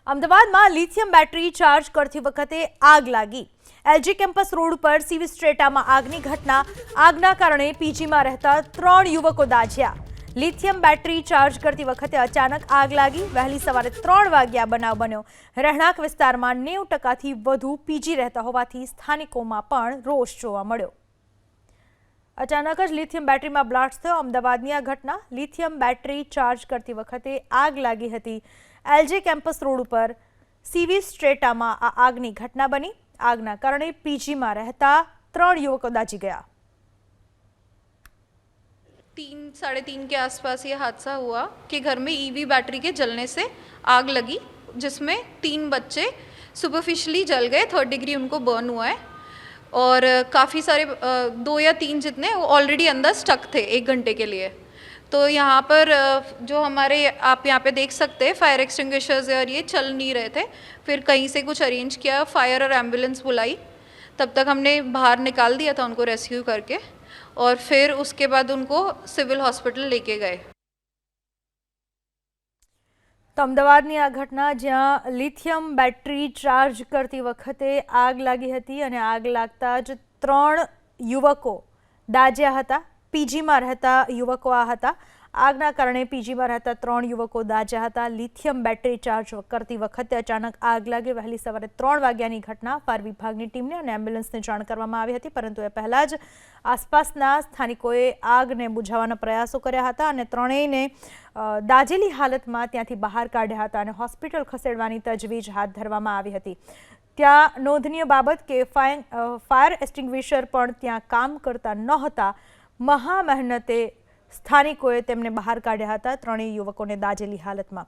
અમદાવાદમાં lithium battery charge કરતી વખતે આગ લાગી। એલજી કેમ્પસ રોડ પર સીવી સ્ટ્રેટામાં આગની ઘટના। આગના કારણે પીજીમાં રહેતા 3 યુવકો દાઝ્યા। લિથિયમ બેટરી ચાર્જ કરતી વખતે અચાનક આગ લાગી। વહેલી સવારે 3 વાગ્યા બનાવ બન્યો। રહેણાંક વિસ્તારમાં 90%થી વધુ પીજી રહેતા હોવાથી સ્થાનિકોમાં પણ રોષ જોવા મળ્યો। अचानक ज लिथियम बेटरी में ब्लास्ट थयो। अमदावादनी आ घटना लिथियम बेटरी चार्ज करती वखते आग लागी हती। एलजे केम्पस रोड पर सीवी स्ट्रेटा में आ आगनी घटना बनी। आगना कारणे पीजी में रहता 3 युवको दाजी गया। 3-3:30 के आसपास ये हादसा हुआ कि घर में ईवी बैटरी के जलने से आग लगी, जिसमें 3 बच्चे सुपरफिशियली जल गए। 3rd डिग्री उनको बर्न हुआ है और काफ़ी सारे 2 या 3 जितने वो ऑलरेडी अंदर स्टक थे 1 घंटे के लिए। तो यहाँ पर जो हमारे आप यहाँ पे देख सकते हैं फायर एक्सटिंग्विशर्स और ये चल नहीं रहे थे। फिर कहीं से कुछ अरेंज किया, फायर और एम्बुलेंस बुलाई। तब तक हमने बाहर निकाल दिया था उनको रेस्क्यू करके, और फिर उसके बाद उनको सिविल हॉस्पिटल लेके गए। तो अमदावादनी आ घटना ज्यां लिथियम बेटरी चार्ज करती वखते आग लागी हती अने आग लागता ज 3 युवको दाज्या हता। पीजी में रहता युवको आ हता। आगना कारणे पीजी में रहता 3 युवको दाज्या हता। लिथियम बेटरी चार्ज करती वखते अचानक आग लागी। वहेली सवारे 3 वाग्यानी घटना। फायर विभागनी टीमने अने एम्ब्युलन्सने जाण करवामां आवी हती, परंतु ए पहेला ज आसपासना स्थानिकोए આગને બુઝાવવાના પ્રયાસો કર્યા હતા અને ત્રણેયને દાઝેલી હાલતમાં ત્યાંથી બહાર કાઢ્યા હતા અને હોસ્પિટલ ખસેડવાની તજવીજ હાથ ધરવામાં આવી હતી। ત્યાં નોંધનીય બાબત કે ફાયર એક્સટિંગ્વિશર પણ ત્યાં કામ કરતા નહોતા। મહા મહેનતે સ્થાનિકોએ તેમને બહાર કાઢ્યા હતા, ત્રણેય યુવકોને દાઝેલી હાલતમાં।